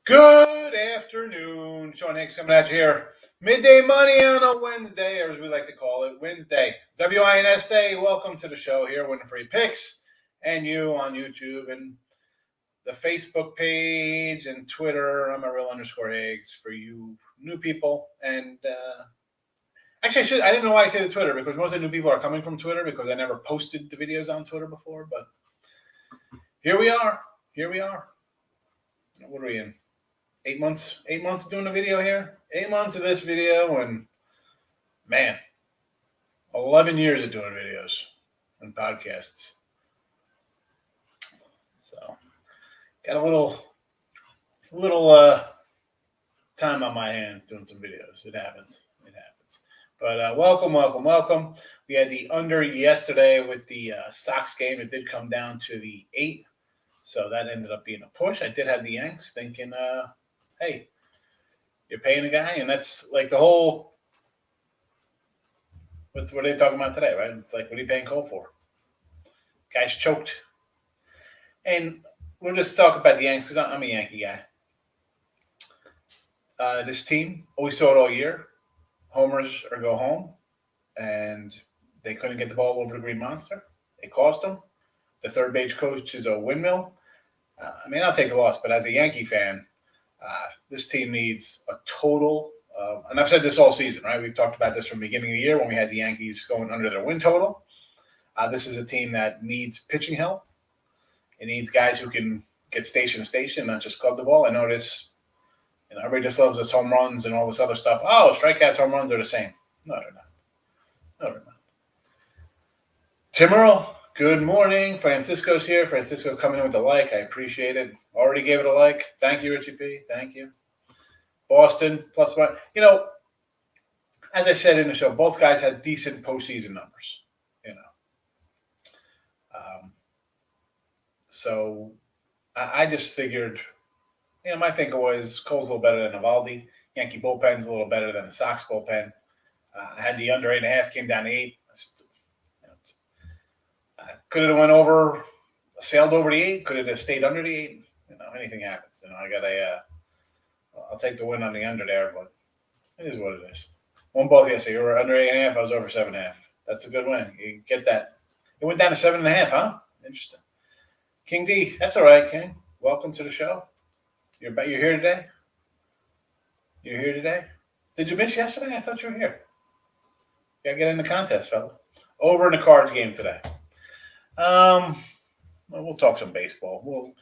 Good afternoon. Sean Hicks coming at you here. Midday Money on a Wednesday, or as we like to call it, Wednesday. WINS Day. Welcome to the show here, Winning Free Picks, and you on YouTube and the Facebook page and Twitter. I'm a real _ Higgs for you new people. And actually, I didn't know why I say the Twitter, because most of the new people are coming from Twitter because I never posted the videos on Twitter before. But here we are. What are we in? 8 months of doing a video here. 8 months of this video, and man, 11 years of doing videos and podcasts. So got a little time on my hands doing some videos. It happens. But welcome. We had the under yesterday with the Sox game. It did come down to the 8, so that ended up being a push. I did have the Yanks thinking, hey, you're paying a guy, and that's like the whole. What are they talking about today, right? It's like, what are you paying Cole for? Guy's choked. And we'll just talk about the Yankees because I'm a Yankee guy. This team, we saw it all year. Homers or go home. And they couldn't get the ball over the Green Monster. It cost them. The third base coach is a windmill. I'll take the loss, but as a Yankee fan, this team needs a total. And I've said this all season, right? We've talked about this from the beginning of the year when we had the Yankees going under their win total. This is a team that needs pitching help. It needs guys who can get station to station, not just club the ball. I notice, everybody just loves this home runs and all this other stuff. Oh, strikeouts, home runs are the same. No, they're not. Tim Earl, good morning. Francisco's here. Francisco coming in with a like. I appreciate it. Already gave it a like. Thank you, Richie P. Thank you. Boston, +1. As I said in the show, both guys had decent postseason numbers. So I just figured, my thinking was Cole's a little better than Eovaldi. Yankee bullpen's a little better than the Sox bullpen. I had the under 8.5, came down to 8. Could have went over, sailed over the 8. Could have stayed under the 8. Anything happens. I'll take the win on the under there, but it is what it is. Won both yesterday. You were under 8.5. I was over 7.5. That's a good win. You get that. It went down to 7.5, huh? Interesting. King D, that's all right, King. Welcome to the show. You're here today? You're here today? Did you miss yesterday? I thought you were here. You gotta get in the contest, fella. Over in the Cards game today. We'll talk some baseball.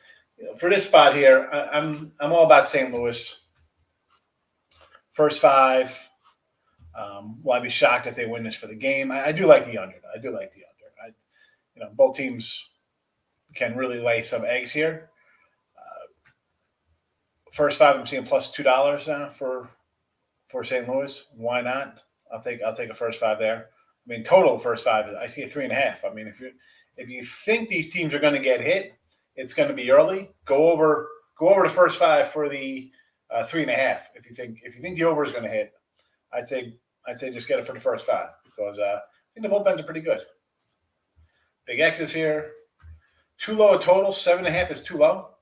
For this spot here, I'm all about St. Louis. First 5. I'd be shocked if they win this for the game. I do like the under. Both teams can really lay some eggs here. First 5, I'm seeing +$2 now for St. Louis. Why not? I'll take a first 5 there. Total first 5, I see a 3.5. If you think these teams are going to get hit, it's going to be early. Go over the first 5 for the 3.5. If you think the over is going to hit, I'd say just get it for the first 5 because I think the bullpens are pretty good. Big X is here. Too low a total. 7.5 is too low.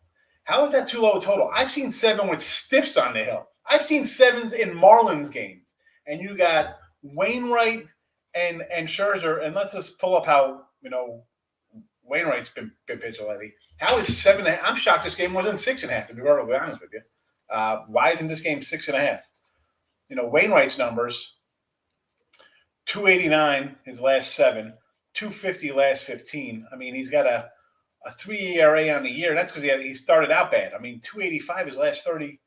How is that too low a total? I've seen 7 with stiffs on the hill. I've seen 7s in Marlins games, and you got Wainwright and Scherzer. And let's just pull up how Wainwright's been pitching lately. How is 7.5? I'm shocked this game wasn't 6.5. To be perfectly honest with you, why isn't this game 6.5? Wainwright's numbers: 289 his last 7, 250 last 15. He's got a 3 ERA on the year. That's because he started out bad. 285 his last 30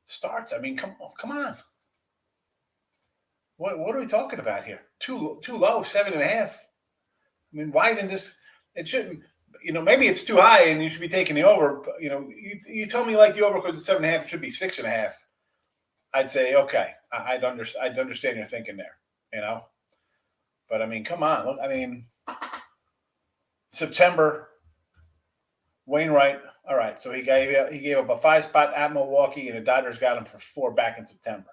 starts. Come on. What are we talking about here? Too low, 7.5. Why isn't this? It shouldn't. Maybe it's too high, and you should be taking the over. You tell me like the over because it's 7.5. It should be 6.5. I'd say okay. I'd understand your thinking there. But come on. Look, September. Wainwright. All right, so he gave up a 5 spot at Milwaukee, and the Dodgers got him for 4 back in September.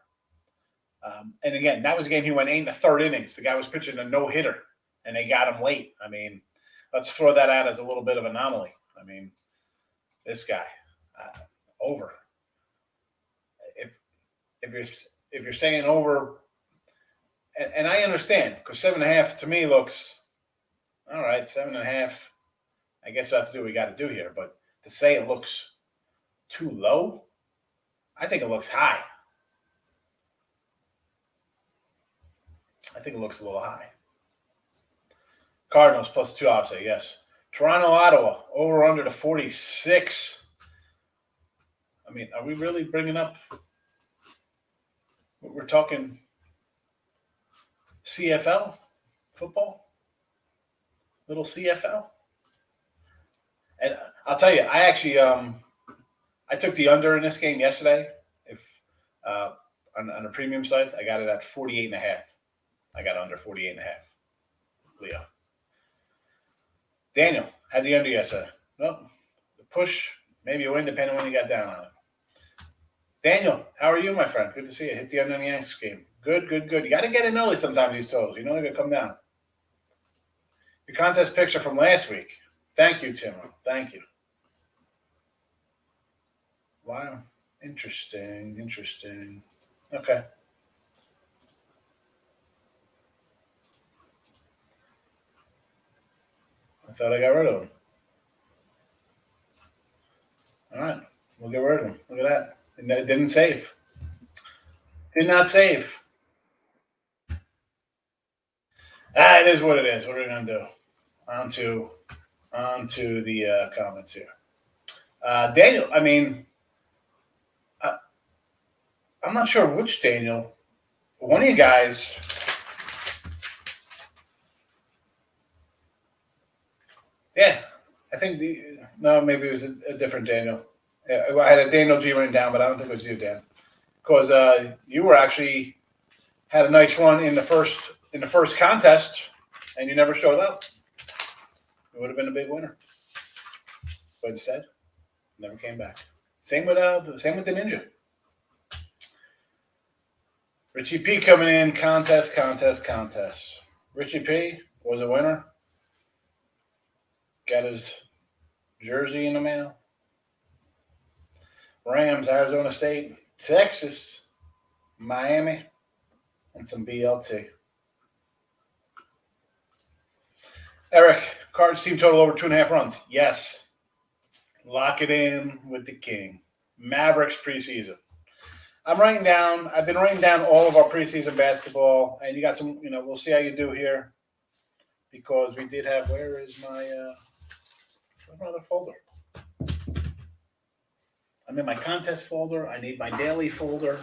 And again, that was a game he went 8 1/3 innings. The guy was pitching a no-hitter, and they got him late. Let's throw that out as a little bit of anomaly. This guy, over. if you're saying over, and I understand because 7.5 to me looks all right. 7.5. I guess we have to do what we got to do here. But to say it looks too low, I think it looks high. I think it looks a little high. Cardinals +2 offset, yes. Toronto, Ottawa, over under to 46. I mean, are we really bringing up? We're talking CFL football, little CFL. And I'll tell you, I actually I took the under in this game yesterday. If on the premium sites, I got it at 48.5. I got under 48.5. Leo. Daniel had the under yesterday. Well, the push, maybe a win depending on when you got down on it. Daniel, how are you, my friend? Good to see you. Hit the under in the Yankees game. Good, good, good. You got to get in early sometimes, these totals. You know they're going to come down. Your contest picks are from last week. Thank you, Tim. Thank you. Wow. Interesting. Okay. I thought I got rid of them. All right. We'll get rid of them. Look at that. And it didn't save. Did not save. It is what it is. What are we going to do? On to the comments here. Daniel, I mean, I'm not sure which Daniel. One of you guys. Yeah, I think maybe it was a different Daniel. I had a Daniel G written down, but I don't think it was you, Dan, because you were actually had a nice run in the first contest, and you never showed up. It would have been a big winner, but instead, never came back. Same with the Ninja. Richie P coming in, contest. Richie P was a winner. Got his jersey in the mail. Rams, Arizona State, Texas, Miami, and some BLT. Eric, Cards team total over 2.5 runs. Yes. Lock it in with the king. Mavericks preseason. I've been writing down all of our preseason basketball, and you got some, we'll see how you do here because we did have, where's my other folder? I'm in my contest folder. I need my daily folder.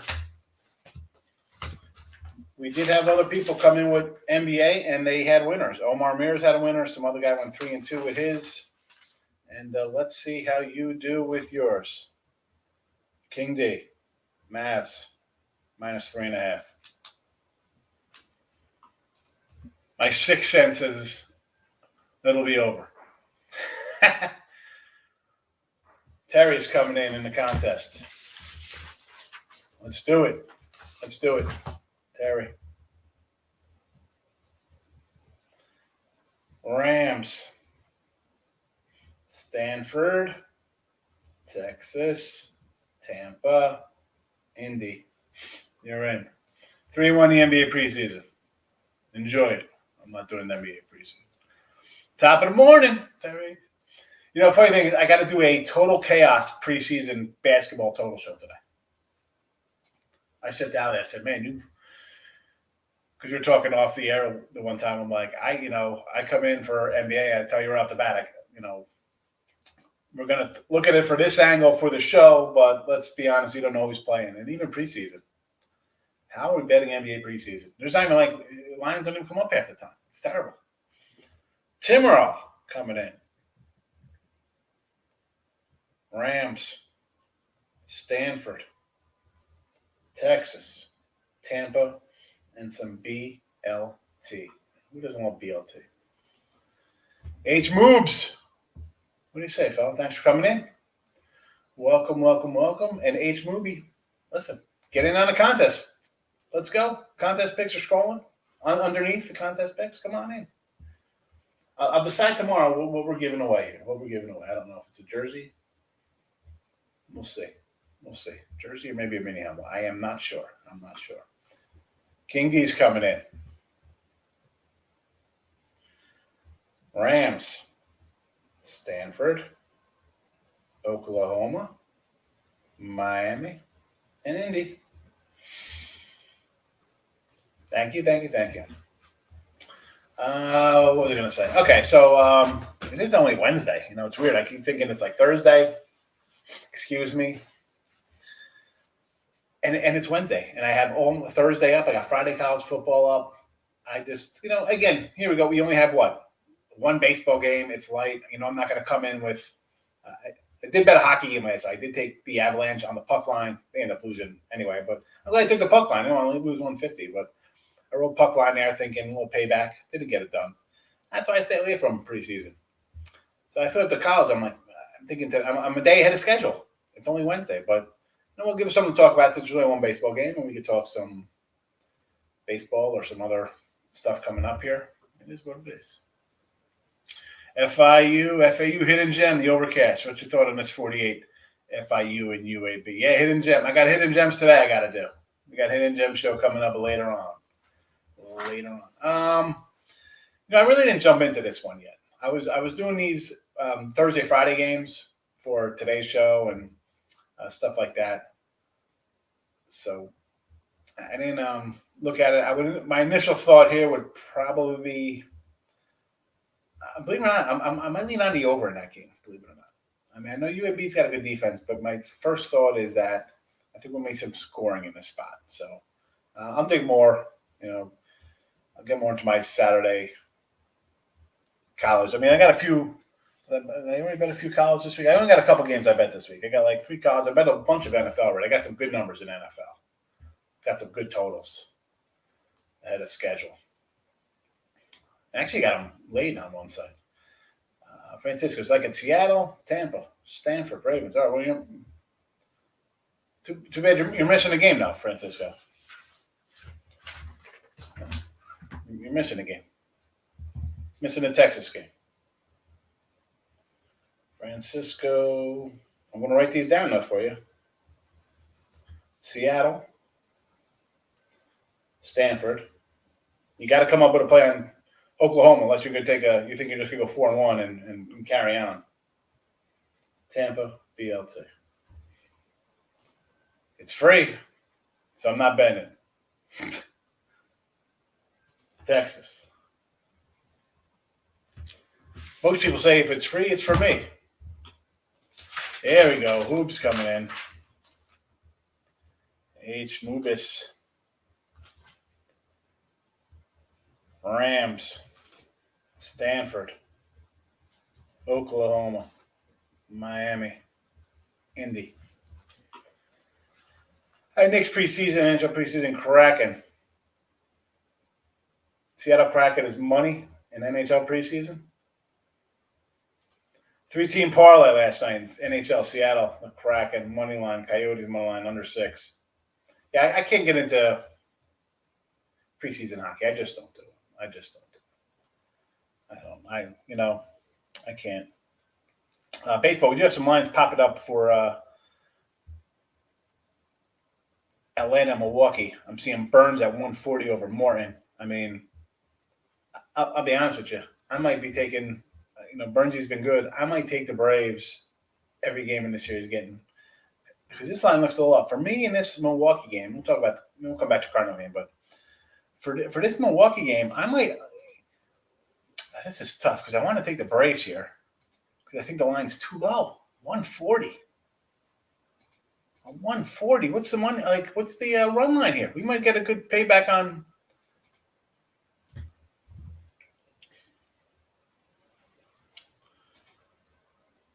We did have other people come in with NBA, and they had winners. Omar Mears had a winner. Some other guy went 3-2 with his. And let's see how you do with yours. King D. Mavs, -3.5. My sixth sense says it'll be over. Terry's coming in the contest. Let's do it. Terry. Rams. Stanford. Texas. Tampa. Indy. You're in. 3-1 the NBA preseason. Enjoy it. I'm not doing the NBA preseason. Top of the morning, Terry. Funny thing is, I got to do a total chaos preseason basketball total show today. I sat down there. I said, man, because you're talking off the air the one time. I'm like, I come in for NBA. I tell you right off the bat, we're going to look at it for this angle for the show, but let's be honest, we don't know who's playing. And even preseason. How are we betting NBA preseason? There's not even lines don't even come up half the time. It's terrible. Timurall coming in. Rams, Stanford, Texas, Tampa, and some BLT. Who doesn't want BLT? H Moobs. What do you say, fella? Thanks for coming in. Welcome. And H Moobie, listen, get in on the contest. Let's go. Contest picks are scrolling underneath the contest picks. Come on in. I'll decide tomorrow what we're giving away here. I don't know if it's a jersey. We'll see. We'll see. Jersey or maybe a mini helmet. I am not sure. I'm not sure. King D's coming in. Rams, Stanford, Oklahoma, Miami, and Indy. Thank you, thank you, thank you. What was I going to say? Okay, so it is only Wednesday. It's weird. I keep thinking it's like Thursday. Excuse me. And it's Wednesday, and I have all Thursday up. I got Friday college football up. I just, again, here we go. We only have what? One baseball game. It's light. I'm not going to come in with. I did bet a hockey game last night. I did take the Avalanche on the puck line. They ended up losing anyway, but I'm glad I took the puck line. I didn't want to lose 150, but I rolled puck line there thinking a little payback. Didn't get it done. That's why I stay away from preseason. So I thought the college, I'm thinking that I'm a day ahead of schedule. It's only Wednesday, but we'll give us something to talk about since there's only one baseball game, and we could talk some baseball or some other stuff coming up here. It is what it is. FAU hidden gem, the overcast. What's your thought on this 48 FIU and UAB? Yeah, hidden gem. I got hidden gems today. I got to do. We got hidden gem show coming up later on. I really didn't jump into this one yet. I was doing these Thursday, Friday games for today's show and stuff like that. So I didn't look at it. My initial thought here would probably be, believe it or not, I might lean on the over in that game. Believe it or not. I mean, I know UAB's got a good defense, but my first thought is that I think we'll make some scoring in this spot. So I'll dig more. I'll get more into my Saturday college. I mean, I got a few. I only bet a few college this week. I only got a couple games I bet this week. I got like 3 college. I bet a bunch of NFL already. I got some good numbers in NFL. Got some good totals ahead of schedule. I actually got them late on one side. Francisco's like in Seattle, Tampa, Stanford, Ravens. All right, well, too bad you're missing the game now, Francisco. You're missing the game. Missing the Texas game. Francisco. I'm going to write these down now for you. Seattle, Stanford. You got to come up with a play on Oklahoma, unless you're going to you think you're just going to go 4-1 and carry on. Tampa, BLT. It's free, so I'm not betting it. Texas. Most people say if it's free, it's for me. There we go. Hoops coming in. H. Mubis. Rams. Stanford. Oklahoma. Miami. Indy. Hey, Knicks preseason, NHL preseason, Kraken. Seattle Kraken is money in NHL preseason. 3-team parlay last night in NHL Seattle. The Kraken, money line, Coyotes, money line, under 6. Yeah, I can't get into preseason hockey. I just don't do it. I can't. Baseball, we do have some lines popping up for Atlanta, Milwaukee. I'm seeing Burns at 140 over Morton. I mean, I'll be honest with you. I might be taking, Burnsy's been good. I might take the Braves every game in the series because this line looks a little up. For me in this Milwaukee game, we'll come back to Cardinal game, but for this Milwaukee game, this is tough because I want to take the Braves here because I think the line's too low. 140. 140. What's the money? What's the run line here? We might get a good payback on.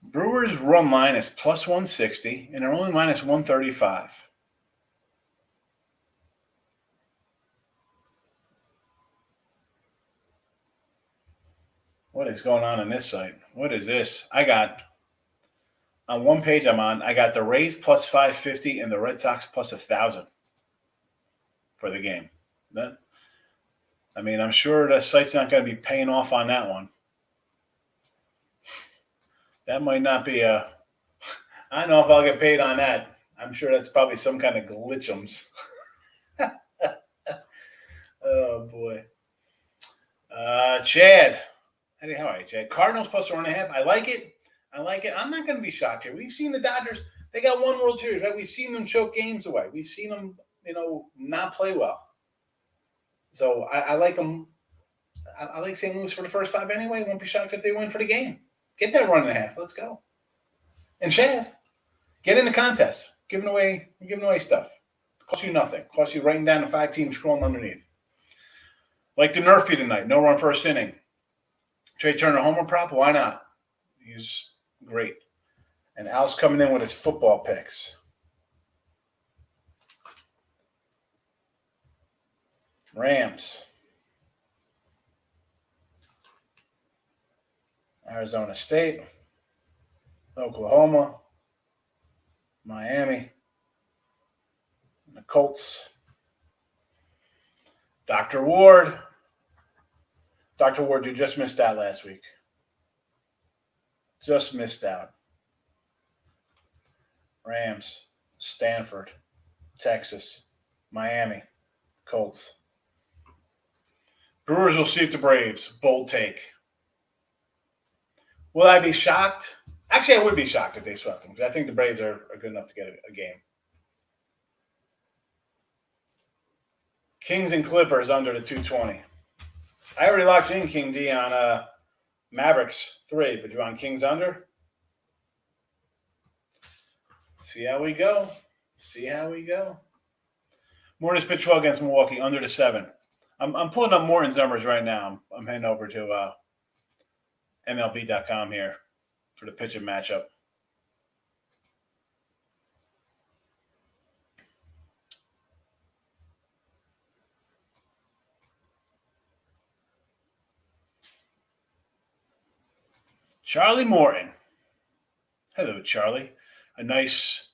Brewers run line is plus 160, and they're only minus 135. What is going on this site? What is this? I got, on one page I'm on, I got the Rays plus 550 and the Red Sox plus 1,000 for the game. I'm sure the site's not going to be paying off on that one. That might not be I don't know if I'll get paid on that. I'm sure that's probably some kind of glitchums. Oh boy. Chad. How are you, Chad? Cardinals plus 1.5. I like it. I'm not going to be shocked here. We've seen the Dodgers. They got one World Series, right? We've seen them choke games away. We've seen them, not play well. So I like them. I like St. Louis for the first 5 anyway. Won't be shocked if they win for the game. Get that 1.5. Let's go. And Chad, get in the contest. Giving away stuff. Costs you nothing. Costs you writing down the 5 teams scrolling underneath. Like the Nerfy tonight. No run first inning. Trey Turner homer prop. Why not? He's great. And Al's coming in with his football picks. Rams. Arizona State. Oklahoma. Miami. And the Colts. Dr. Ward. Dr. Ward, you just missed out last week. Just missed out. Rams, Stanford, Texas, Miami, Colts. Brewers will sweep the Braves. Bold take. Will I be shocked? Actually, I would be shocked if they swept them because I think the Braves are good enough to get a game. Kings and Clippers under the 220. I already locked in King D on Mavericks 3, but you on Kings under? See how we go. Morton's pitched well against Milwaukee under the 7. I'm pulling up Morton's numbers right now. I'm heading over to MLB.com here for the pitching matchup. Charlie Morton. Hello, Charlie. A nice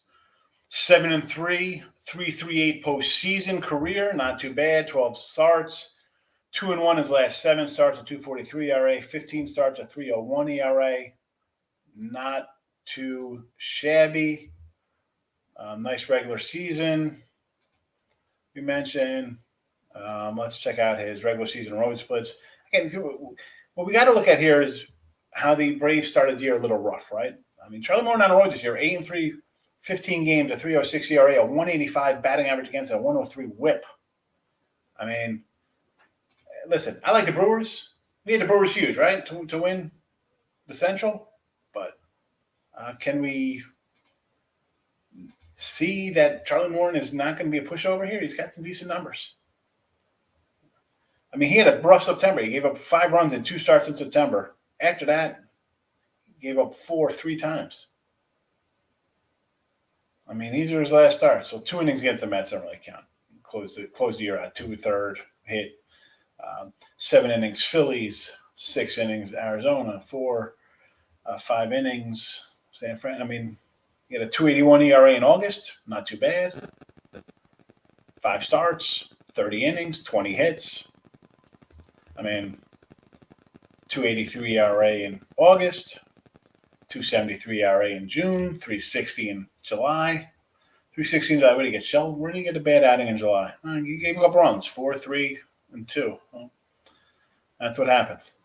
7-3, 3.38 postseason career. Not too bad. 12 starts. 2-1 his last 7 starts, a 2.43 ERA. 15 starts, a 3.01 ERA. Not too shabby. Nice regular season. We mentioned. Let's check out his regular season road splits. Again, what we got to look at here is how the Braves started the year a little rough, right? I mean, Charlie Morton on the road this year, 8-3, 15 games, a 3.06 ERA, a 185 batting average against, a 103 WHIP. I mean, listen, I like the Brewers. We had the Brewers huge, right, to win the Central. But can we see that Charlie Morton is not going to be a pushover here? He's got some decent numbers. I mean, he had a rough September. He gave up 5 runs in 2 starts in September. After that, he gave up 4 3 times. I mean, these are his last starts. So 2 innings against the Mets don't really count. Close the year out 2 1/3 hit. 7 innings Phillies, 6 innings Arizona, 5 innings San Fran. I mean, he had a 2.81 ERA in August, not too bad. 5 starts, 30 innings, 20 hits. I mean, 2.83 ERA in August, 2.73 ERA in June, 3.60 in July. 3.60 in July. Where did he get shelled? Where did he get a bad outing in July? He gave up runs, 4, 3, and 2. Well, that's what happens.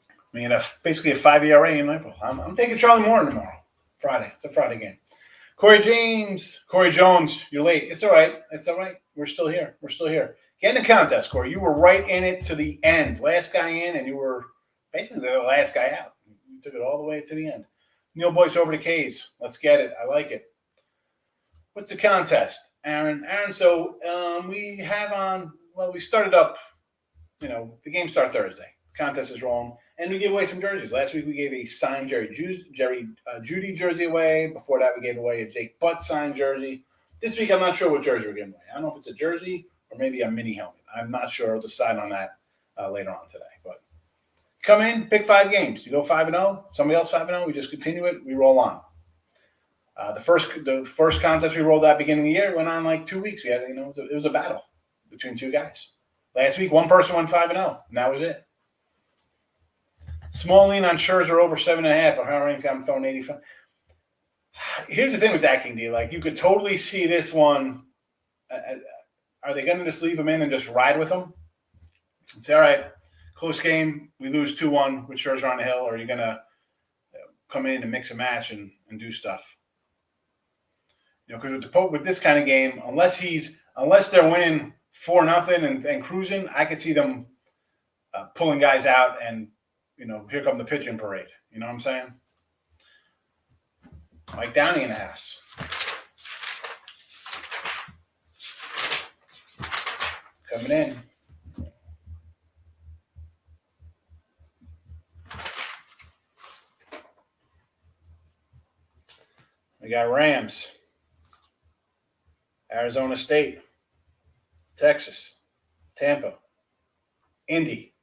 I mean, basically a 5 ERA in April. I'm taking Charlie Morton tomorrow. Friday. It's a Friday game. Corey Jones, you're late. It's all right. We're still here. Get in the contest, Corey. You were right in it to the end. Last guy in, and you were basically the last guy out. You took it all the way to the end. Neil Boyce over to K's. Let's get it. I like it. What's the contest, Aaron? So we have on, we started up, the game started Thursday. Contest is wrong. And we gave away some jerseys. Last week we gave a signed Jerry Judy jersey away. Before that we gave away a Jake Butt signed jersey. This week I'm not sure what jersey we're giving away. I don't know if it's a jersey or maybe a mini helmet. I'm not sure. I'll decide on that later on today. But come in, pick 5 games. You go 5-0. Somebody else 5-0. We just continue it. We roll on. The first contest we rolled out beginning of the year went on like 2 weeks. We had, it was a battle between 2 guys. Last week, one person went 5-0, and that was it. Small lean on Scherzer over 7.5. Our rankings got him throwing 85. Here's the thing with that, King D. Like, you could totally see this one. Are they going to just leave him in and just ride with him and say, all right, close game, we lose 2-1 with Scherzer on the hill, or are you going to come in and mix a match and do stuff? Because with this kind of game, unless they're winning 4-0 and cruising, I could see them pulling guys out and, here come the pitching parade. You know what I'm saying? Mike Downey in the house. Coming in. We got Rams, Arizona State, Texas, Tampa, Indy.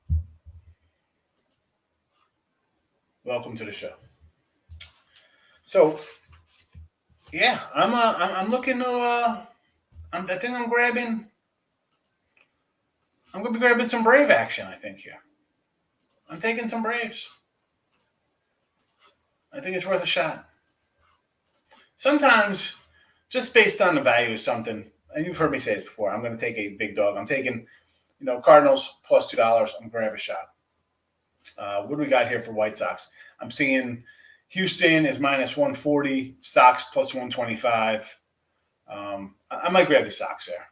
Welcome to the show. So, yeah, I'm looking to. I think I'm grabbing. I'm going to be grabbing some Brave action. I think here. I'm taking some Braves. I think it's worth a shot. Sometimes, just based on the value of something, and you've heard me say this before, I'm going to take a big dog. I'm taking, Cardinals plus $2. I'm going to grab a shot. What do we got here for White Sox? I'm seeing Houston is minus 140, Sox plus 125. I might grab the Sox there.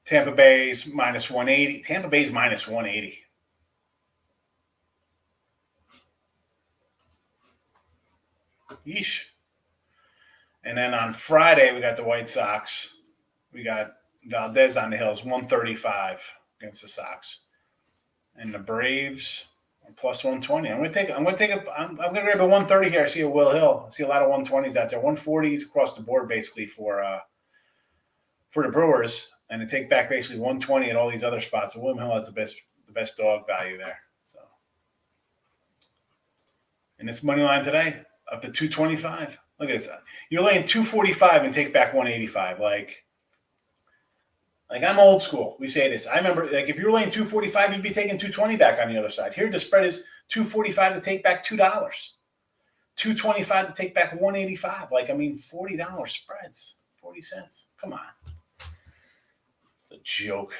Tampa Bay's minus 180. Tampa Bay's minus 180. Yeesh. And then on Friday, we got the White Sox. We got Valdez on the Hills, 135 against the Sox. And the Braves are plus 120. I'm gonna grab a 130 here. I see a Will Hill. I see a lot of 120s out there. 140s across the board basically for the Brewers. And to take back basically 120 at all these other spots. William Hill has the best dog value there. So, and it's money line today up to 225. Look at this. You're laying 245 and take back 185. Like I'm old school. We say this. I remember, like, if you were laying 245, you'd be taking 220 back on the other side. Here, the spread is 245 to take back $2, 225 to take back 185. Like, $40 spreads, 40 cents. Come on. It's a joke.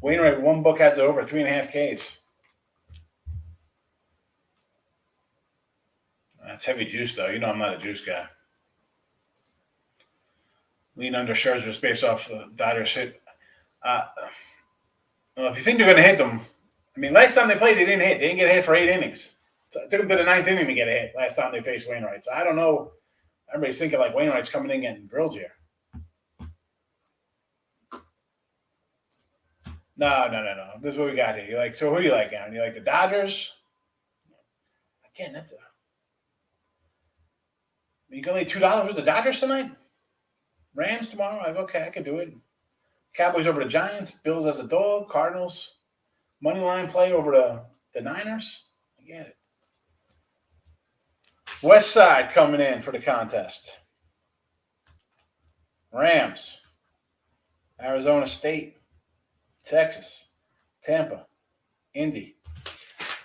Wainwright, one book has it over 3.5 Ks. That's heavy juice, though. I'm not a juice guy. Lean under Scherzer based off the Dodgers hit. If you think they're going to hit them, last time they played, they didn't hit. They didn't get hit for 8 innings. So it took them to the 9th inning to get a hit last time they faced Wainwright. So I don't know. Everybody's thinking like Wainwright's coming in getting drilled here. No. This is what we got here. So who do you like, Aaron? You like the Dodgers? Again, that's you can lay $2 with the Dodgers tonight? Rams tomorrow? Okay, I could do it. Cowboys over the Giants. Bills as a dog. Cardinals. Money line play over the Niners. I get it. West Side coming in for the contest. Rams. Arizona State. Texas. Tampa. Indy.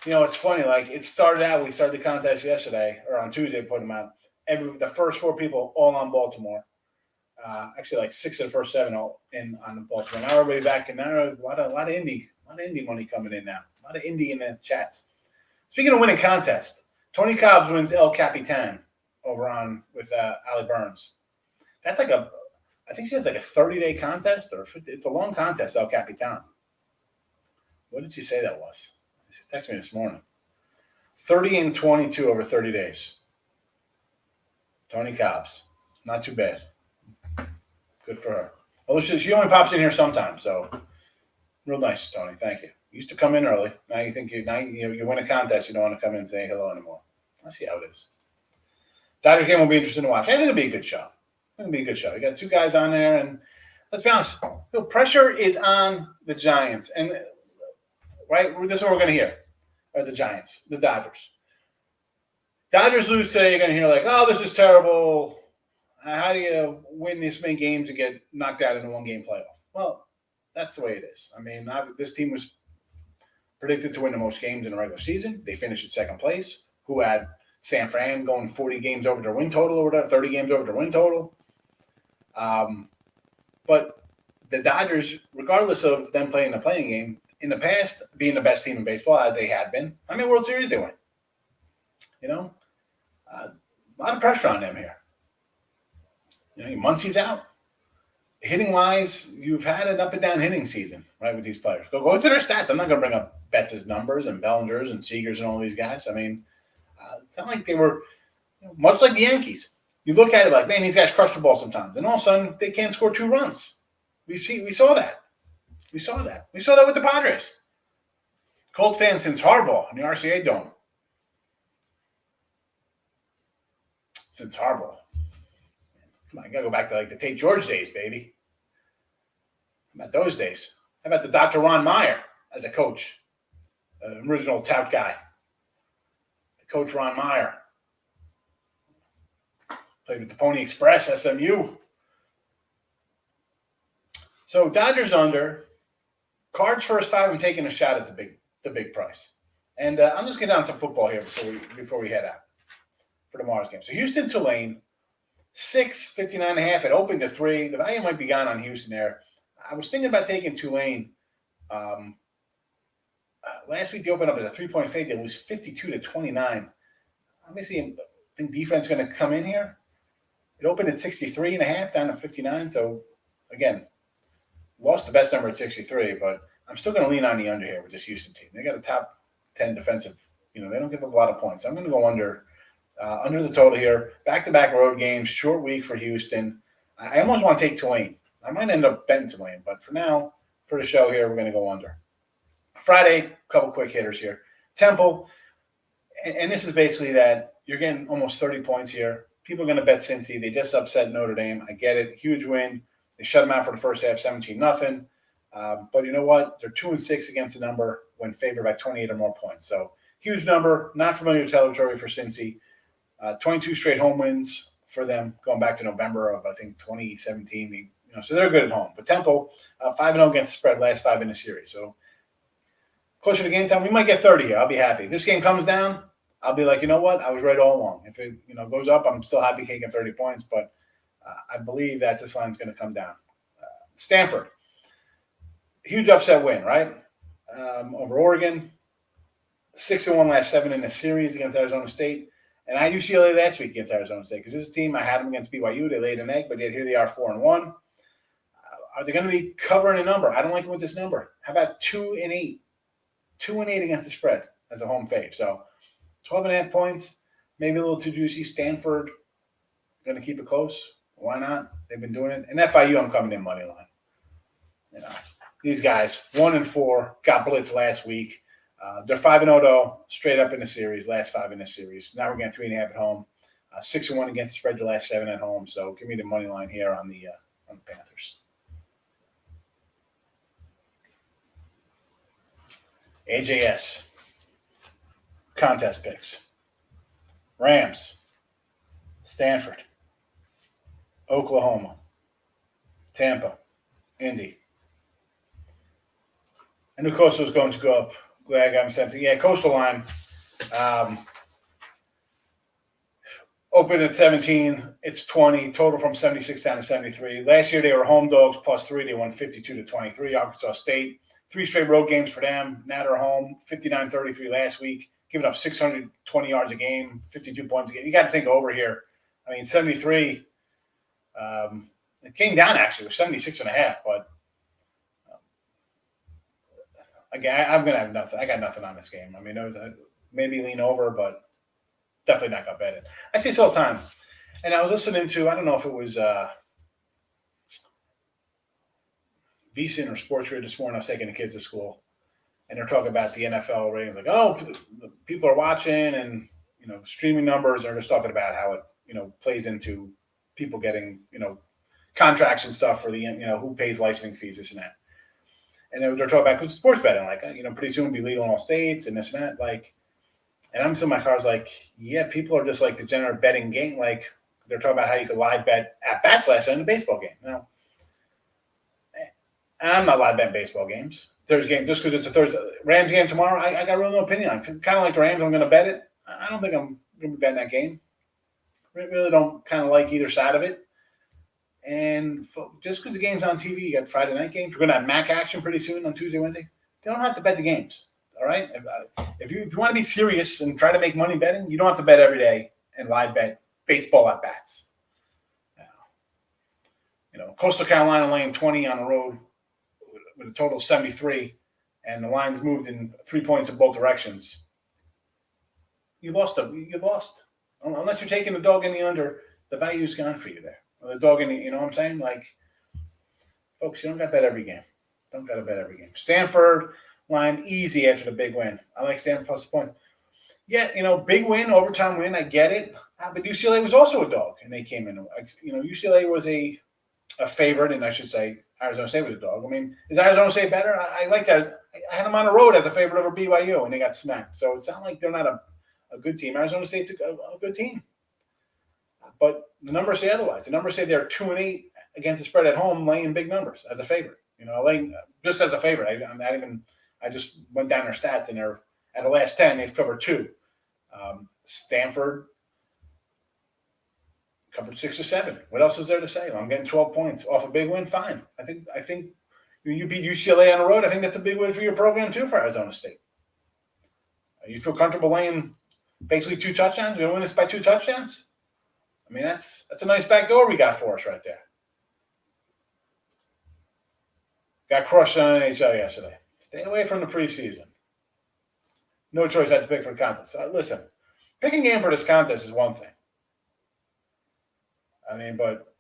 It's funny. It started out, we started the contest yesterday, or on Tuesday, put them out. The first 4 people all on Baltimore. Actually, 6 of the first 7 all in on Baltimore. Now everybody back, and now a lot of Indy money coming in now. A lot of Indy in the chats. Speaking of winning contest, Tony Cobbs wins El Capitan over on with Ali Burns. That's I think she has a 30-day contest, or it's a long contest, El Capitan. What did she say that was? She texted me this morning. 30 and 22 over 30 days. Tony Cobbs. Not too bad. Good for her. Although she only pops in here sometimes, so real nice, Tony. Thank you. You used to come in early. Now you think you win a contest, you don't want to come in and say hello anymore. I see how it is. Dodgers game will be interesting to watch. I think it'll be a good show. It'll be a good show. You got 2 guys on there, and let's be honest. Pressure is on the Giants, and right, this is what we're going to hear. Or the Giants, the Dodgers. Dodgers lose today, you're going to hear oh, this is terrible. How do you win this many games and get knocked out in a 1-game playoff? Well, that's the way it is. This team was predicted to win the most games in the regular season. They finished in second place. Who had San Fran going 40 games over their win total or whatever, 30 games over their win total. But the Dodgers, regardless of them playing the playing game, in the past, being the best team in baseball, as they had been, how many World Series they win? A lot of pressure on them here. Muncy's out. Hitting-wise, you've had an up-and-down hitting season, right, with these players. Go through their stats. I'm not going to bring up Betts' numbers and Bellinger's and Seager's and all these guys. I mean, it's not like they were much like the Yankees. You look at it like, man, these guys crush the ball sometimes. And all of a sudden, they can't score 2 runs. We saw that. We saw that with the Padres. Colts fans since Harbaugh in the RCA Dome. Since Harbaugh. Come on, I got to go back to like the Tate George days, baby. How about those days? How about the Dr. Ron Meyer as a coach? Original tout guy. The coach Ron Meyer. Played with the Pony Express, SMU. So Dodgers under. Cards first 5. I'm taking a shot at the big price. And I'm just getting on some football here before we head out for tomorrow's game. So Houston, Tulane. 6, 59.5. It opened to 3. The value might be gone on Houston there. I was thinking about taking Tulane. Last week they opened up as a 3-point fade. They lose 52-29. Obviously, I think defense is going to come in here. It opened at 63.5 down to 59. So again, lost the best number at 63, but I'm still going to lean on the under here with this Houston team. They got a top 10 defensive. They don't give up a lot of points. So I'm going to go under the total here. Back-to-back road games, short week for Houston. I almost want to take Tulane. I might end up betting Tulane, but for now, for the show here, we're going to go under. Friday, a couple quick hitters here. Temple, and this is basically that you're getting almost 30 points here. People are going to bet Cincy. They just upset Notre Dame. I get it. Huge win. They shut them out for the first half, 17-0. But you know what? They're 2-6 against the number when favored by 28 or more points. So huge number, not familiar territory for Cincy. 22 straight home wins for them going back to November of, I think, 2017. So they're good at home. But Temple, 5-0 against the spread, last 5 in the series. So closer to game time, we might get 30 here. I'll be happy. If this game comes down, I'll be like, you know what? I was right all along. If it goes up, I'm still happy taking 30 points. But I believe that this line is going to come down. Stanford, huge upset win, right? Over Oregon. 6-1 last 7 in the series against Arizona State. And I had UCLA last week against Arizona State because this is a team I had them against BYU. They laid an egg, but yet here they are 4-1. Are they going to be covering a number? I don't like it with this number. How about 2-8? 2-8 against the spread as a home fave. So 12.5 points, maybe a little too juicy. Stanford going to keep it close. Why not? They've been doing it. And FIU, I'm coming in money line. These guys 1-4 got blitzed last week. They're 5-0 though, straight up in the series. Last 5 in the series. Now we're getting 3.5 at home. 6-1 against the spread. The last 7 at home. So give me the money line here on the Panthers. AJS contest picks. Rams, Stanford, Oklahoma, Tampa, Indy. I knew Coastal was going to go up. Glad I got him sensing. Yeah, Coastal line. Open at 17. It's 20. Total from 76 down to 73. Last year they were home dogs +3. They won 52-23. Arkansas State. 3 straight road games for them. Now they're home. 59-33 last week. Giving up 620 yards a game, 52 points a game. You got to think over here. I mean, 73. It came down actually. It was 76.5, but again, I'm going to have nothing. I got nothing on this game. I mean, maybe lean over, but definitely not going to bet it. I see this all the time. And I was listening to, I don't know if it was VSiN or Sports Radio this morning. I was taking the kids to school, and they're talking about the NFL ratings. Like, oh, people are watching, and streaming numbers. They're just talking about how it plays into people getting contracts and stuff for the who pays licensing fees, this and that. And they're talking about sports betting, like pretty soon it'll be legal in all states and this and that. Like, and I'm in my car's like, yeah, people are just like degenerate betting game. Like they're talking about how you could live bet at bats last night in a baseball game. I'm not live betting baseball games. Thursday game just because it's a Thursday. Rams game tomorrow, I got really no opinion on it. Kind of like the Rams, I'm going to bet it. I don't think I'm going to be betting that game. I really don't kind of like either side of it. And just because the game's on TV, you got Friday night games. We're going to have MAC action pretty soon on Tuesday, Wednesday. They don't have to bet the games. All right? If you want to be serious and try to make money betting, you don't have to bet every day and live bet baseball at bats. Coastal Carolina laying 20 on the road with a total of 73, and the line's moved in 3 points in both directions. You lost. Unless you're taking the dog in the under, the value's gone for you there. Or the dog in the, you know what I'm saying? Like, folks, you don't got to bet every game. Don't got to bet every game. Stanford line easy after the big win. I like Stanford plus points. Yeah, big win, overtime win. I get it. But UCLA was also a dog, and they came in. UCLA was a favorite, and I should say Arizona State was a dog. I mean, is Arizona State better? I like that. I had them on the road as a favorite over BYU, and they got smacked. So it's not like they're not a good team. Arizona State's a good team. But the numbers say otherwise. The numbers say they're 2-8 against the spread at home, laying big numbers as a favorite. Laying just as a favorite. I just went down their stats, and they're at the last 10, they've covered 2. Stanford covered 6 or 7. What else is there to say? I'm getting 12 points off a big win. Fine. I think you beat UCLA on the road. I think that's a big win for your program too for Arizona State. You feel comfortable laying basically 2 touchdowns? You're going to win this by 2 touchdowns? I mean, that's a nice backdoor we got for us right there. Got crushed on NHL yesterday. Stay away from the preseason. No choice. I had to pick for the contest. Listen, picking a game for this contest is one thing. I mean, but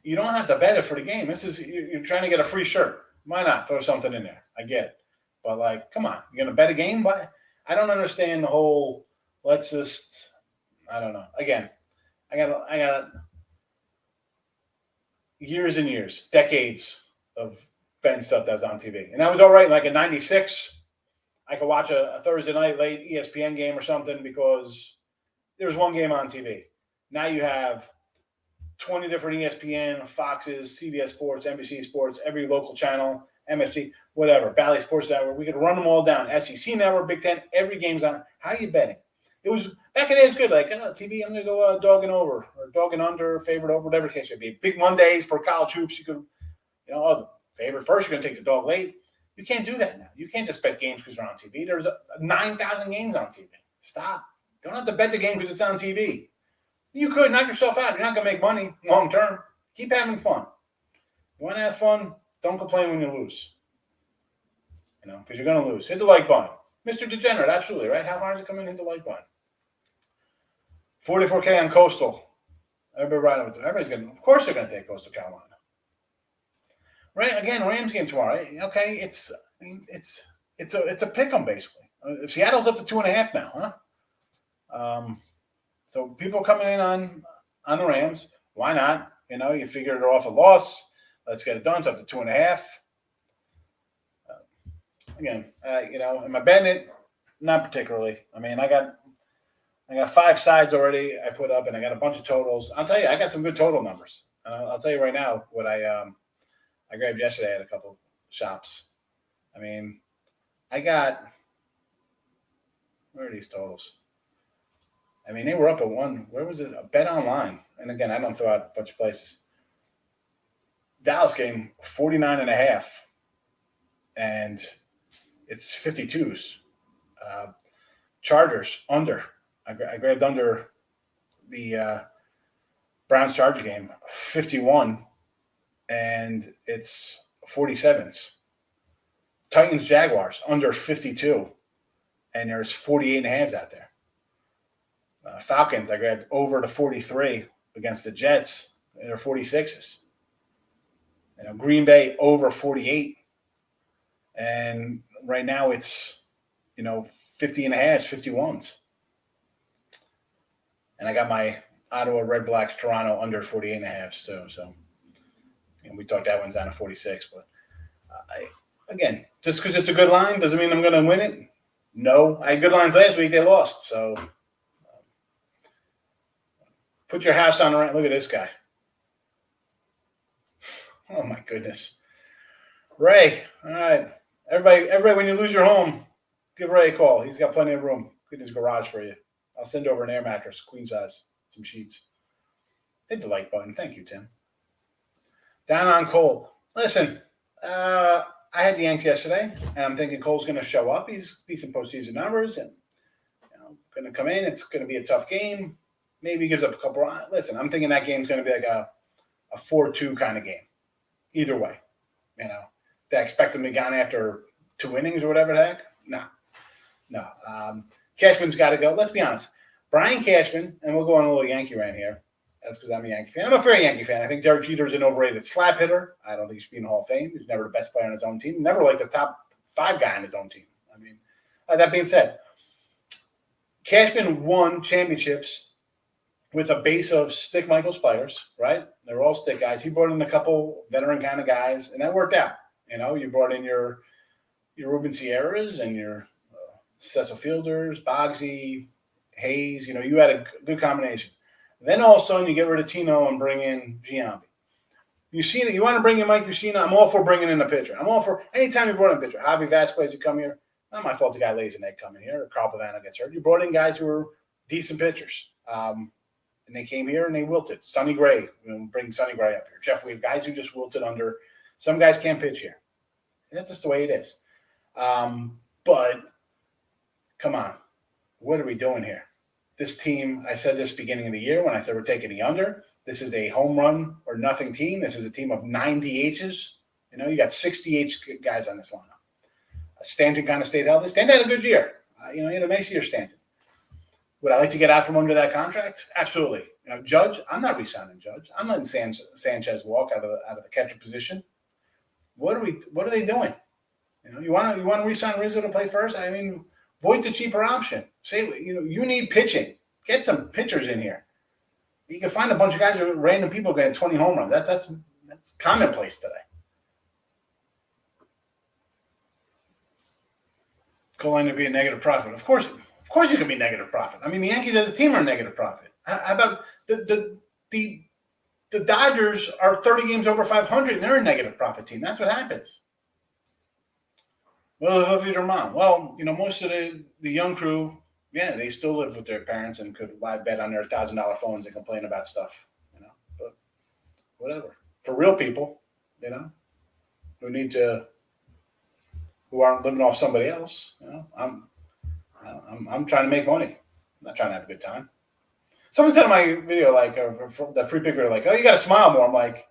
you don't have to bet it for the game. You're trying to get a free shirt. Why not throw something in there? I get it. But, come on. You're going to bet a game? I don't understand the whole let's just – I don't know. Again, I got years and years, decades of betting stuff that's on TV. And that was all right. Like in 96, I could watch a Thursday night late ESPN game or something because there was one game on TV. Now you have 20 different ESPN, Foxes, CBS Sports, NBC Sports, every local channel, MSG, whatever, Bally Sports Network. We could run them all down. SEC Network, Big Ten, every game's on. How are you betting? It was back in the day. It was good. Like TV, I'm gonna go dog and over or dog and under, favorite over, whatever the case may be. Big Mondays for college hoops. You could, the favorite first. You're gonna take the dog late. You can't do that now. You can't just bet games because they're on TV. There's 9,000 games on TV. Stop. Don't have to bet the game because it's on TV. You could knock yourself out. You're not going to make money long term. Keep having fun. You want to have fun? Don't complain when you lose. Because you're going to lose. Hit the like button. Mr. Degenerate, absolutely, right? How hard is it coming in? Hit the like button. 44K on Coastal. Everybody's going to, of course they're going to take Coastal Carolina. Right? Again, Rams game tomorrow. Okay, it's a pick 'em basically. Seattle's up to 2.5 now, huh? So people coming in on the Rams. Why not? You figure they're off a loss. Let's get it done. It's up to 2.5. Again, am I betting it? Not particularly. I mean, I got 5 sides already I put up, and I got a bunch of totals. I'll tell you, I got some good total numbers. And I'll tell you right now what I grabbed yesterday at a couple shops. I mean, I got – where are these totals? I mean, they were up at 1. Where was it? A Bet Online. And again, I don't throw out a bunch of places. Dallas game, 49.5. And it's 52s. Chargers, under. I grabbed under the Browns-Charger game, 51. And it's 47s. Titans-Jaguars, under 52. And there's 48.5s out there. Falcons, I grabbed over to 43 against the Jets. And they're 46s. Green Bay over 48. And right now it's, 50.5s, 51s. And I got my Ottawa Red Blacks Toronto under 48.5s too. So we thought that one's down to 46. But again, just because it's a good line doesn't mean I'm going to win it. No. I had good lines last week. They lost. So put your house on the rent. Look at this guy. Oh, my goodness. Ray, all right. Everybody, when you lose your home, give Ray a call. He's got plenty of room in his garage for you. I'll send over an air mattress, queen size, some sheets. Hit the like button. Thank you, Tim. Down on Cole. Listen, I had the Yanks yesterday, and I'm thinking Cole's going to show up. He's decent postseason numbers, and going to come in. It's going to be a tough game. Maybe he gives up a couple. Listen, I'm thinking that game's going to be like a 4-2 kind of game. Either way, they expect him to be gone after 2 innings or whatever the heck. No. Cashman's got to go. Let's be honest. Brian Cashman, and we'll go on a little Yankee rant here. That's because I'm a Yankee fan. I'm a fair Yankee fan. I think Derek Jeter's an overrated slap hitter. I don't think he should be in the Hall of Fame. He's never the best player on his own team. Never like the top 5 guy on his own team. I mean, that being said, Cashman won championships with a base of stick Michaels players, right? They're all stick guys. He brought in a couple veteran kind of guys, and that worked out. You brought in your Ruben Sierras and your Cecil Fielders, Bogsy, Hayes. You had a good combination. Then all of a sudden you get rid of Tino and bring in Giambi. You want to bring in Mike Mussina? I'm all for bringing in a pitcher. I'm all for anytime you brought in a pitcher. Javi Vasquez, you come here. Not my fault the guy lays an egg coming here, or Carl Pavano gets hurt. You brought in guys who were decent pitchers. And they came here and they wilted. Sonny Gray, bring Sonny Gray up here. Jeff Weave, guys who just wilted under. Some guys can't pitch here. And that's just the way it is. But come on. What are we doing here? This team, I said this beginning of the year when I said we're taking the under. This is a home run or nothing team. This is a team of 9 DHs. You got 68 guys on this lineup. Stanton kind of stayed healthy. Stanton had a good year. He had a nice year, Stanton. Would I like to get out from under that contract? Absolutely. Judge, I'm not re-signing Judge. I'm letting Sanchez walk out of the catcher position. What are they doing? You want to re-sign Rizzo to play first? I mean, Voigt's a cheaper option. Say, you need pitching. Get some pitchers in here. You can find a bunch of guys who are random people getting 20 home runs. That's commonplace today. Going to be a negative profit. Of course you can be negative profit. I mean, the Yankees as a team are negative profit. How about the Dodgers are 30 games over 500 and they're a negative profit team. That's what happens. Well, they'll live with their mom. Well, most of the young crew, yeah, they still live with their parents and could live bet on their $1,000 phones and complain about stuff, But whatever. For real people, who aren't living off somebody else, I'm trying to make money. I'm not trying to have a good time. Someone said in my video, the free pick video, oh, you got to smile more. I'm like,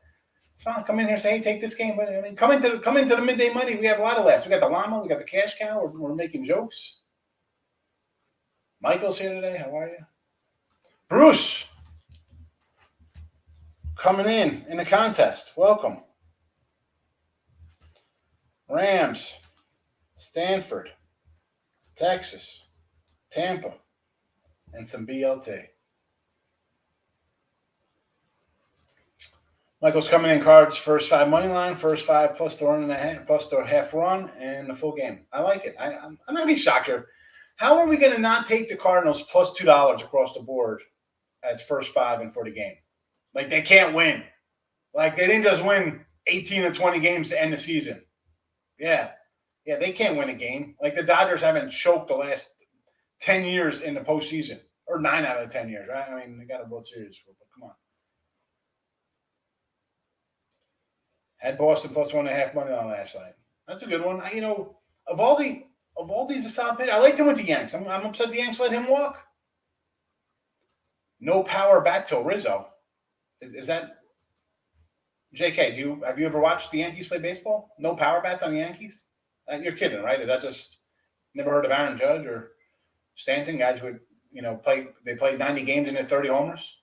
smile, come in here and say, hey, take this game. I mean, come into the midday money. We have a lot of laughs. We got the llama. We got the cash cow. We're making jokes. Michael's here today. How are you? Bruce, coming in the contest. Welcome. Rams, Stanford, Texas, Tampa, and some BLT. Michael's coming in cards, first 5 money line, first 5 plus the 1.5, plus the half run, and the full game. I like it. I'm not going to be shocked here. How are we going to not take the Cardinals plus $2 across the board as first 5 and for the game? They can't win. They didn't just win 18 or 20 games to end the season. Yeah, they can't win a game. The Dodgers haven't choked the last 10 years in the postseason, or 9 out of the 10 years, right? I mean, they got a World Series, but come on. Had Boston plus 1.5 money on last night. That's a good one. Of all these aside pitch, I liked him with the Yanks. I'm upset the Yanks let him walk. No power bat till Rizzo. Is that JK? Have you ever watched the Yankees play baseball? No power bats on the Yankees? You're kidding, right? Is that just never heard of Aaron Judge or Stanton? Guys who played 90 games and hit 30 homers.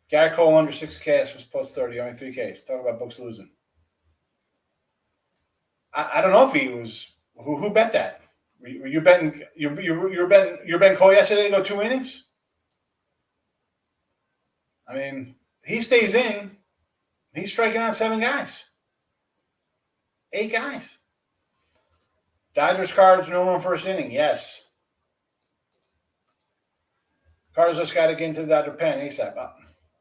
Garrett Cole under 6 Ks was plus 30, only 3 Ks. Talk about books losing. I don't know if he was who bet that. Were you betting you were betting Cole yesterday to go 2 innings? I mean, he stays in. He's striking out 7 guys. 8 guys. Dodgers Cards, no run first inning. Yes. Cards just got to get into the Dodger pen ASAP.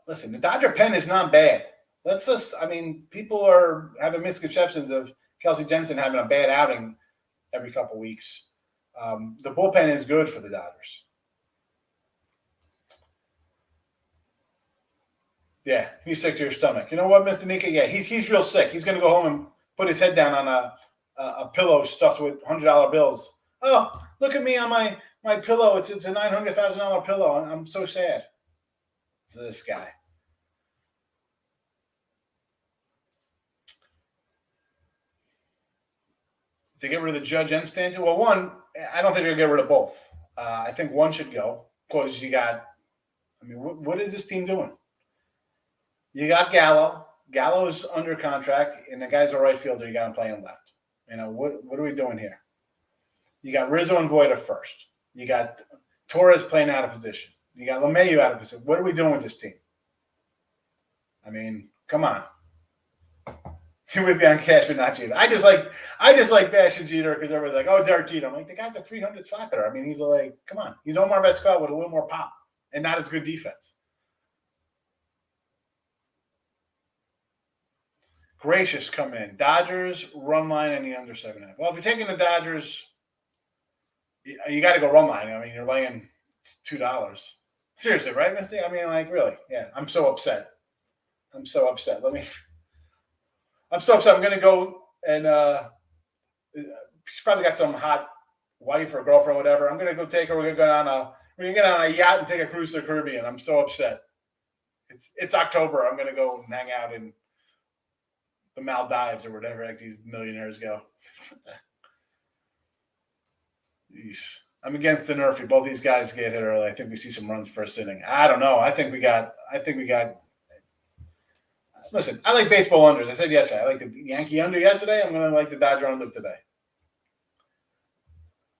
Listen, the Dodger pen is not bad. Let's just, I mean, people are having misconceptions of Kelsey Jensen having a bad outing every couple weeks. The bullpen is good for the Dodgers. Yeah, he's sick to your stomach. You know what, Mr. Nika? Yeah, he's real sick. He's going to go home and put his head down on a pillow stuffed with $100 bills. Oh, look at me on my pillow. It's a $900,000 pillow. I'm so sad. It's this guy. To get rid of the Judge and Stanton? Well, one, I don't think they're going to get rid of both. I think one should go because you got, I mean, what is this team doing? You got Gallo. Gallo is under contract, and the guy's a right fielder. You got him playing left. You know, what are we doing here? You got Rizzo and Voit at first. You got Torres playing out of position. You got LeMahieu out of position. What are we doing with this team? I mean, come on. You're with me on Cashman, not Jeter. I just like bashing Jeter because everybody's like, oh, Derek Jeter. I'm like, the guy's a 300 slot hitter. I mean, he's like, come on. He's Omar Vizquel with a little more pop and not as good defense. Gracious come in. Dodgers run line and the under 7.5. Well, if you're taking the Dodgers, you got to go run line. I mean, you're laying $2. Seriously, right, Misty? I mean, like, really? Yeah, I'm so upset. I'm so upset. I'm so upset. I'm going to go and she's probably got some hot wife or girlfriend, whatever. I'm going to go take her. We're going to get on a yacht and take a cruise to the Caribbean. I'm so upset. It's October. I'm going to go and hang out in the Maldives or whatever like these millionaires go. Jeez. I'm against the Nerfy. Both these guys get hit early. I think we see some runs first inning. I don't know. I think we got. Listen, I like baseball unders. I said yesterday. I like the Yankee under yesterday. I'm going to like the Dodger under today.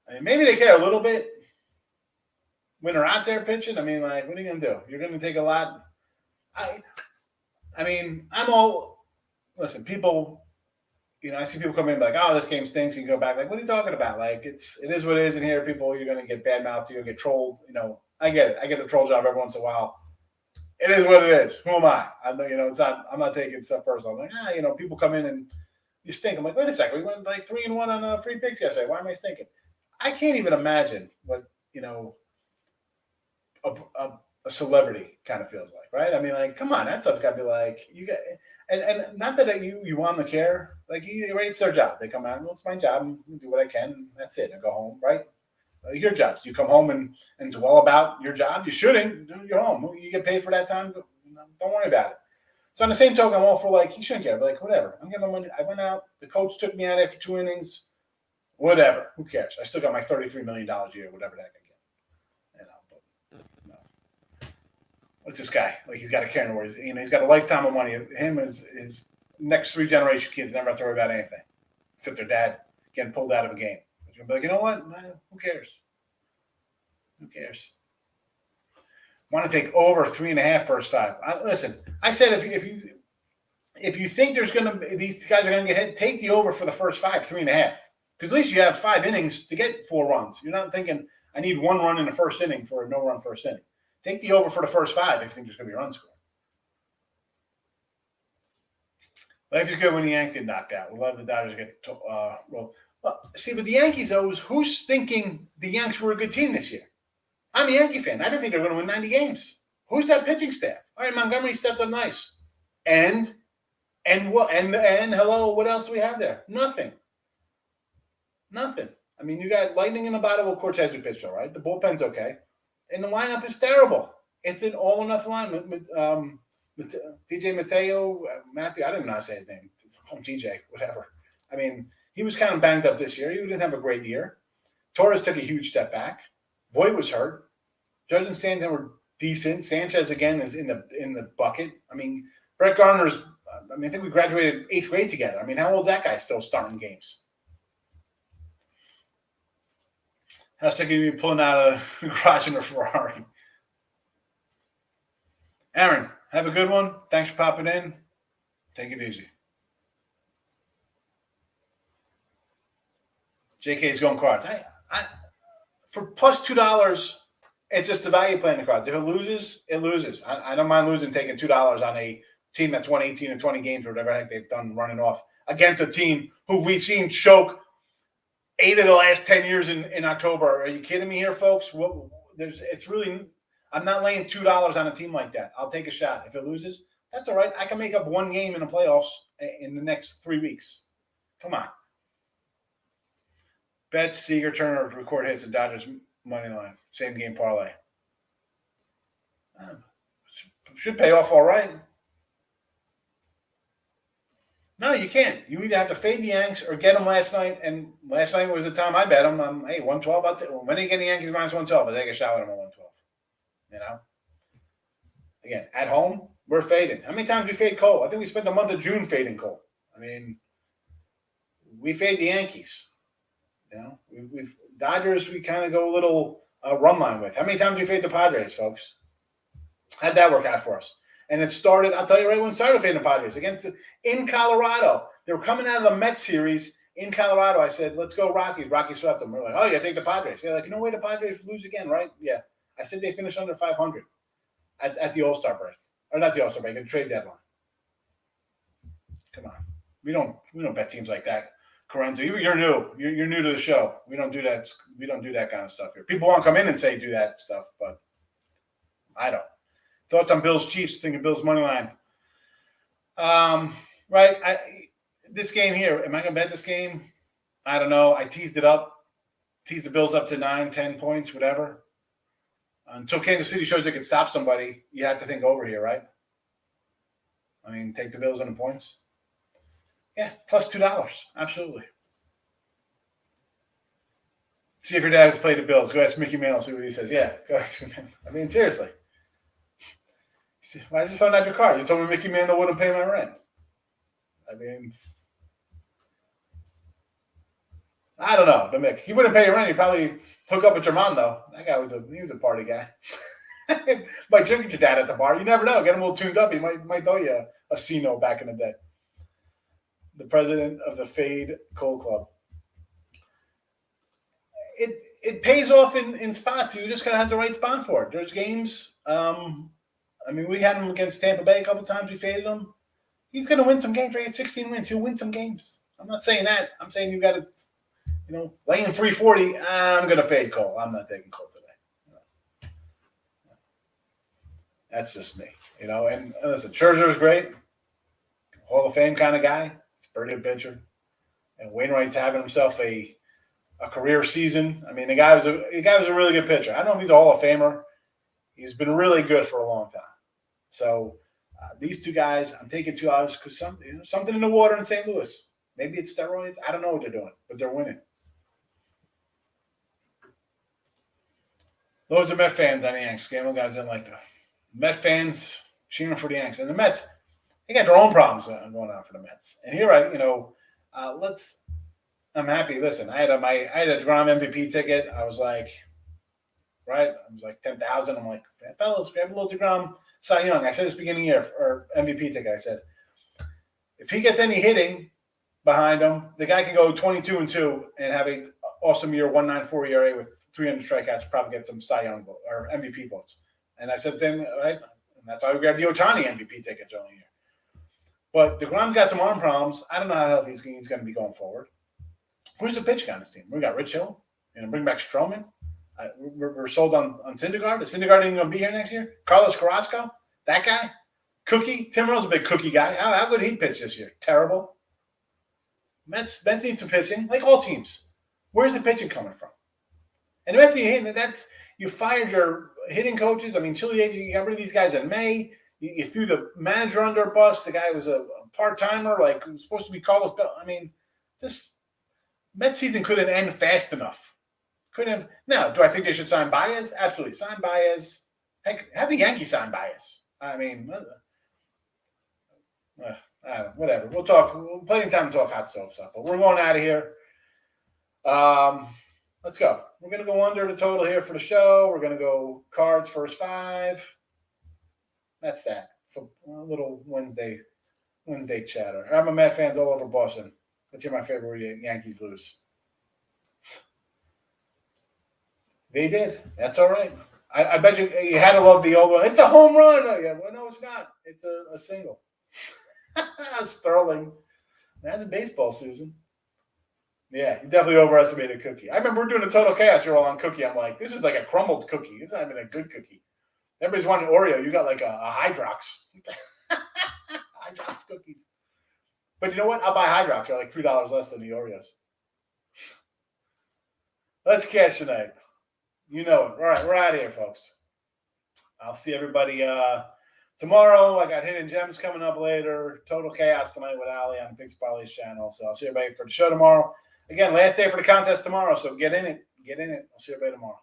I mean, maybe they care a little bit when they're out there pitching. I mean, like, what are you going to do? You're going to take a lot. I mean, I'm all – listen, people – you know, I see people come in and be like, oh, this game stinks. You go back like, what are you talking about? Like, it is what it is in here. People, you're going to get bad mouthed. You'll get trolled. You know, I get it. I get the troll job every once in a while. It is what it is. Who am I? I'm not taking stuff personal. I'm like, you know, people come in and you stink. I'm like, wait a second. We went like 3-1 on free picks yesterday. Why am I stinking? I can't even imagine what, you know, a celebrity kind of feels like, right? I mean, like, come on, that stuff's got to be like, you got, and not that you want them to care. Like, it's their job. They come out, well, it's my job. I do what I can. That's it. I go home, right? Your jobs. You come home and dwell about your job. You shouldn't. You're home. You get paid for that time. Don't worry about it. So on the same token, I'm all for like, you shouldn't care. But like, whatever. I'm getting my money. I went out. The coach took me out after 2 innings. Whatever. Who cares? I still got my $33 million a year, whatever that I can get. You know, but no. What's this guy? Like, he's got a care where he's got a lifetime of money. Him is his next 3 generation kids never have to worry about anything except their dad getting pulled out of a game. You'll be like, you know what? Who cares? Who cares? Want to take over 3.5 first time? Listen, I said if you think there's going to these guys are going to get hit, take the over for the first 5, 3.5, because at least you have 5 innings to get 4 runs. You're not thinking I need 1 run in the first inning for a no-run first inning. Take the over for the first 5 if you think there's going to be a run score. Life is good when the Yankees get knocked out. We love the Dodgers get well, see, with the Yankees, though, who's thinking the Yanks were a good team this year? I'm a Yankee fan. I didn't think they were going to win 90 games. Who's that pitching staff? All right, Montgomery stepped up nice. And what? And hello, what else do we have there? Nothing. I mean, you got lightning in a bottle with Cortez who pitched, all right? The bullpen's okay. And the lineup is terrible. It's an all or nothing line. DJ Matthew, I didn't know how to say his name. TJ, whatever. I mean, he was kind of banged up this year. He didn't have a great year. Torres took a huge step back. Voit was hurt. Judge and Stanton were decent. Sanchez, again, is in the bucket. I mean, Brett Gardner's – I think we graduated 8th grade together. I mean, how old's that guy still starting games? How sick of you pulling out a garage in a Ferrari? Aaron, have a good one. Thanks for popping in. Take it easy. JK's going cards. For plus $2, it's just the value playing the cards. If it loses, it loses. I don't mind losing, taking $2 on a team that's won 18 or 20 games or whatever the heck they've done running off against a team who we've seen choke 8 of the last 10 years in October. Are you kidding me here, folks? It's really, I'm not laying $2 on a team like that. I'll take a shot. If it loses, that's all right. I can make up one game in the playoffs in the next 3 weeks. Come on. Betts, Seager, Turner record hits, and Dodgers money line. Same game parlay. Should pay off all right. No, you can't. You either have to fade the Yanks or get them last night. And last night was the time I bet them. Hey, 112. When are you getting the Yankees minus 112? I take a shot with them at 112. You know? Again, at home, we're fading. How many times we fade Cole? I think we spent the month of June fading Cole. I mean, we fade the Yankees. You know? We've Dodgers, we kind of go a little run line with. How many times we fade the Padres, folks? How'd that work out for us? And it started, I'll tell you right when it started fading the Padres in Colorado. They were coming out of the Mets series in Colorado. I said, let's go Rockies. Rockies swept them. We're like, oh, yeah, take the Padres. They're like, the Padres lose again, right? Yeah. I said they finished under 500 at the All-Star break. Or not the All-Star break, the trade deadline. Come on. We don't bet teams like that. Corenzo, you're new. You're new to the show. We don't do that. We don't do that kind of stuff here. People want to come in and say do that stuff, but I don't. Thoughts on Bills Chiefs? Thinking Bills money line. Right. This game here. Am I going to bet this game? I don't know. I teased it up. Teased the Bills up to 9, 10 points, whatever. Until Kansas City shows they can stop somebody, you have to think over here, right? I mean, take the Bills on the points. Yeah, plus $2. Absolutely. See if your dad would play the Bills. Go ask Mickey Mantle, see what he says. Yeah, go ask him. I mean, seriously. Why is he throwing out your card? You told me Mickey Mantle wouldn't pay my rent. I mean, I don't know. The Mick, he wouldn't pay your rent. He'd probably hook up with your mom, though. That guy was a party guy. Might drink with your dad at the bar. You never know. Get him a little tuned up. He might throw you a C-note back in the day. The president of the Fade Cold Club. It pays off in spots. You just gotta have the right spot for it. There's games. I mean, we had him against Tampa Bay a couple times. We faded him. He's going to win some games. Right? 16 wins. He'll win some games. I'm not saying that. I'm saying you got to, laying 340. I'm going to fade Cole. I'm not taking Cole today. That's just me. And listen, Scherzer's great. Hall of Fame kind of guy. He's a pretty good pitcher. And Wainwright's having himself a career season. I mean, the guy was a really good pitcher. I don't know if he's a Hall of Famer. He's been really good for a long time. So these two guys, I'm taking $2 because something in the water in St. Louis. Maybe it's steroids. I don't know what they're doing, but they're winning. Those are Met fans on the Yanks. Scandal guys didn't like the Met fans cheering for the Yanks. And the Mets, they got their own problems going on for the Mets. And here I'm happy. Listen, I had a DeGrom MVP ticket. I was like, right? I was like 10,000. I'm like, fellas, grab a little DeGrom Cy Young. I said this beginning of year or MVP ticket. I said, if he gets any hitting behind him, the guy can go 22-2 and have an awesome year, 1.94 ERA with 300 strikeouts, probably get some Cy Young vote or MVP votes. And I said, then right, and that's why we grabbed the Ohtani MVP tickets early here. But DeGrom got some arm problems. I don't know how healthy he's going to be going forward. Who's the pitch guy on this team? We got Rich Hill. Bring back Stroman. We're sold on Syndergaard. Is Syndergaard even going to be here next year? Carlos Carrasco, that guy. Cookie. Tim Rowe's a big cookie guy. How good he pitch this year? Terrible. Mets need some pitching, like all teams. Where's the pitching coming from? And the Mets need hitting. You fired your hitting coaches. I mean, Chili Davis, you got rid of these guys in May. You threw the manager under a bus. The guy was a part-timer, like was supposed to be Carlos Bell. I mean, this Mets season couldn't end fast enough. Couldn't have. Now, do I think they should sign Baez? Absolutely. Sign Baez. Heck, have the Yankees sign Baez. I mean, whatever. We'll talk. Plenty of time to talk hot stove stuff, but we're going out of here. Let's go. We're going to go under the total here for the show. We're going to go cards first 5. That's that. For a little Wednesday chatter. I'm a Met fans all over Boston. Let's hear my favorite Yankees lose. They did. That's all right. I bet you had to love the old one. It's a home run. Oh, yeah. Well, no, it's not. It's a single. Sterling. That's a baseball, Susan. Yeah, you definitely overestimated Cookie. I remember we're doing a Total Chaos roll on Cookie. I'm like, this is like a crumbled cookie. It's not even a good cookie. Everybody's wanting Oreo. You got like a Hydrox. Hydrox cookies. But you know what? I'll buy Hydrox. They're like $3 less than the Oreos. Let's cash tonight. You know it. All right, we're out of here, folks. I'll see everybody tomorrow. I got Hidden Gems coming up later. Total Chaos tonight with Ali on Big Sparley's channel. So I'll see everybody for the show tomorrow. Again, last day for the contest tomorrow. So get in it. Get in it. I'll see everybody tomorrow.